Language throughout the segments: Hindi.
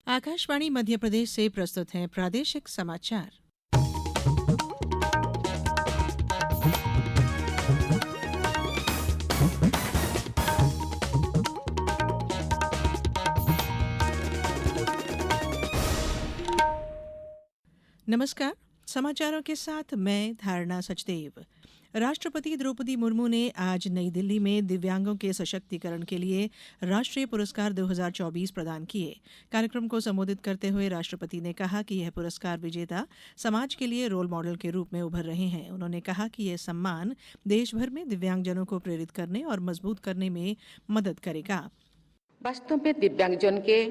आकाशवाणी मध्य प्रदेश से प्रस्तुत हैं प्रादेशिक समाचार। नमस्कार। समाचारों के साथ मैं धारणा सचदेव। राष्ट्रपति द्रौपदी मुर्मू ने आज नई दिल्ली में दिव्यांगों के सशक्तिकरण के लिए राष्ट्रीय पुरस्कार 2024 प्रदान किए। कार्यक्रम को संबोधित करते हुए राष्ट्रपति ने कहा कि यह पुरस्कार विजेता समाज के लिए रोल मॉडल के रूप में उभर रहे हैं। उन्होंने कहा कि यह सम्मान देश भर में दिव्यांगजनों को प्रेरित करने और मजबूत करने में मदद करेगा। वास्तव में दिव्यांगजन के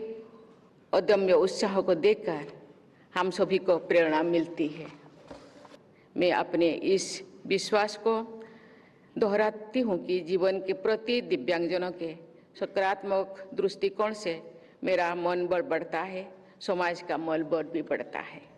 अदम्य उत्साह को देखकर हम सभी को प्रेरणा मिलती है। मैं अपने इस विश्वास को दोहराती हूँ कि जीवन के प्रति दिव्यांगजनों के सकारात्मक दृष्टिकोण से मेरा मनोबल बढ़ता है, समाज का मनोबल भी बढ़ता है।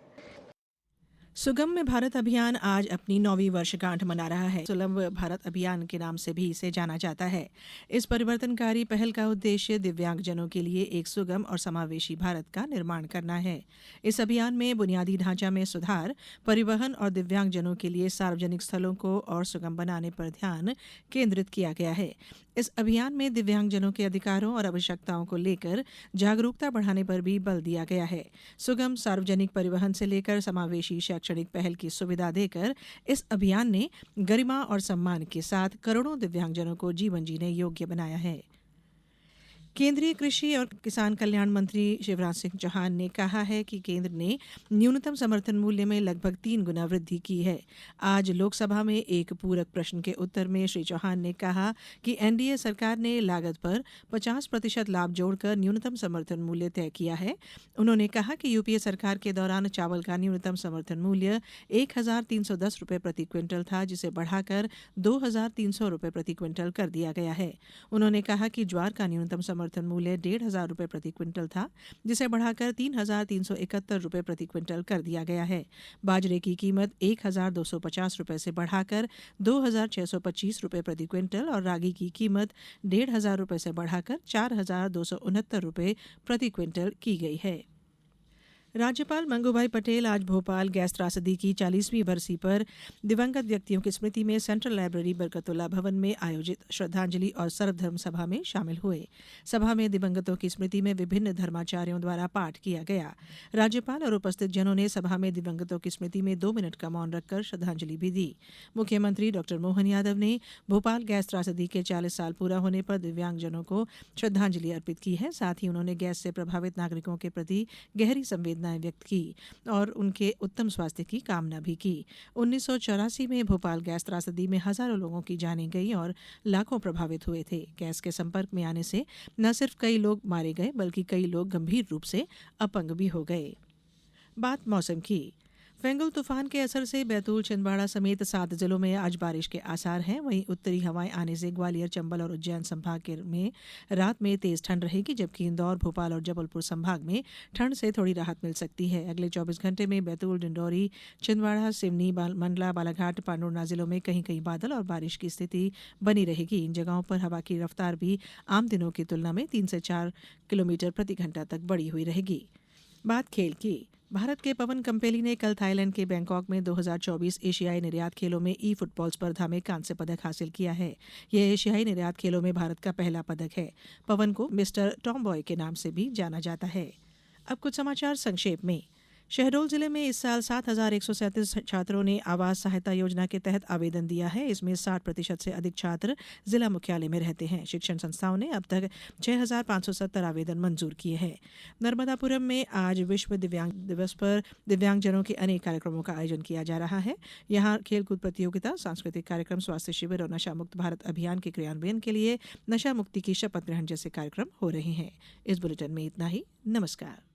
सुगम्य भारत अभियान आज अपनी 9वीं वर्षगांठ मना रहा है। सुलभ भारत अभियान के नाम से भी इसे जाना जाता है। इस परिवर्तनकारी पहल का उद्देश्य दिव्यांगजनों के लिए एक सुगम और समावेशी भारत का निर्माण करना है। इस अभियान में बुनियादी ढांचा में सुधार, परिवहन और दिव्यांगजनों के लिए सार्वजनिक स्थलों को और सुगम बनाने पर ध्यान केंद्रित किया गया है। इस अभियान में दिव्यांगजनों के अधिकारों और आवश्यकताओं को लेकर जागरूकता बढ़ाने पर भी बल दिया गया है। सुगम सार्वजनिक परिवहन से लेकर समावेशी शैक्षणिक पहल की सुविधा देकर इस अभियान ने गरिमा और सम्मान के साथ करोड़ों दिव्यांगजनों को जीवन जीने योग्य बनाया है। केंद्रीय कृषि और किसान कल्याण मंत्री शिवराज सिंह चौहान ने कहा है कि केंद्र ने न्यूनतम समर्थन मूल्य में लगभग 3 गुना वृद्धि की है। आज लोकसभा में एक पूरक प्रश्न के उत्तर में श्री चौहान ने कहा कि एनडीए सरकार ने लागत पर 50% लाभ जोड़कर न्यूनतम समर्थन मूल्य तय किया है। उन्होंने कहा कि यूपीए सरकार के दौरान चावल का न्यूनतम समर्थन मूल्य 1,310 रुपये प्रति क्विंटल था, जिसे बढ़ाकर 2,300 रुपये प्रति क्विंटल कर दिया गया है। उन्होंने कहा कि ज्वार का न्यूनतम समर्थन मूल्य 1,500 रुपये प्रति क्विंटल था, जिसे बढ़ाकर 3,371 रुपये प्रति क्विंटल कर दिया गया है। बाजरे की कीमत 1,250 रुपये से बढ़ाकर 2,625 रुपये प्रति क्विंटल और रागी की कीमत 1,500 रुपये से बढ़ाकर 4,269 रुपये प्रति क्विंटल की गई है। राज्यपाल मंगूभाई पटेल आज भोपाल गैस त्रासदी की 40वीं बरसी पर दिवंगत व्यक्तियों की स्मृति में सेंट्रल लाइब्रेरी बरकतुल्ला भवन में आयोजित श्रद्धांजलि और सर्वधर्म सभा में शामिल हुए। सभा में दिवंगतों की स्मृति में विभिन्न धर्माचार्यों द्वारा पाठ किया गया। राज्यपाल और उपस्थित जनों ने सभा में दिवंगतों की स्मृति में 2 मिनट का मौन रखकर श्रद्धांजलि भी दी। मुख्यमंत्री डॉ मोहन यादव ने भोपाल गैस त्रासदी के 40 साल पूरा होने पर दिव्यांगजनों को श्रद्धांजलि अर्पित की है। साथ ही उन्होंने गैस से प्रभावित नागरिकों के प्रति गहरी संवेदना व्यक्त की और उनके उत्तम स्वास्थ्य की कामना भी की। 1984 में भोपाल गैस त्रासदी में हजारों लोगों की जानें गई और लाखों प्रभावित हुए थे। गैस के संपर्क में आने से न सिर्फ कई लोग मारे गए, बल्कि कई लोग गंभीर रूप से अपंग भी हो गए। बात मौसम की। फेंगुल तूफान के असर से बैतूल, छिंदवाड़ा समेत 7 जिलों में आज बारिश के आसार हैं। वहीं उत्तरी हवाएं आने से ग्वालियर, चंबल और उज्जैन संभाग में रात में तेज ठंड रहेगी, जबकि इंदौर, भोपाल और जबलपुर संभाग में ठंड से थोड़ी राहत मिल सकती है। अगले 24 घंटे में बैतूल, डिंडौरी, छिंदवाड़ा, सिवनी, मंडला, बालाघाट, पांडुर्ना जिलों में कहीं कहीं बादल और बारिश की स्थिति बनी रहेगी। इन जगहों पर हवा की रफ्तार भी आम दिनों की तुलना में 3 से 4 किलोमीटर प्रति घंटा तक बढ़ी हुई रहेगी। बात खेल की। भारत के पवन कम्पेली ने कल थाईलैंड के बैंकॉक में 2024 एशियाई निर्यात खेलों में ई फुटबॉल स्पर्धा में कांस्य पदक हासिल किया है। यह एशियाई निर्यात खेलों में भारत का पहला पदक है। पवन को मिस्टर टॉमबॉय के नाम से भी जाना जाता है। अब कुछ समाचार संक्षेप में। शहडोल जिले में इस साल 7,137 छात्रों ने आवास सहायता योजना के तहत आवेदन दिया है। इसमें 60% से अधिक छात्र जिला मुख्यालय में रहते हैं। शिक्षण संस्थाओं ने अब तक 6,570 आवेदन मंजूर किए हैं। नर्मदापुरम में आज विश्व दिव्यांग दिवस पर दिव्यांगजनों के अनेक कार्यक्रमों का आयोजन किया जा रहा है। यहाँ खेलकूद प्रतियोगिता, सांस्कृतिक कार्यक्रम, स्वास्थ्य शिविर और नशा मुक्त भारत अभियान के क्रियान्वयन के लिए नशा मुक्ति की शपथ ग्रहण जैसे कार्यक्रम हो रहे हैं। इस बुलेटिन में इतना ही। नमस्कार।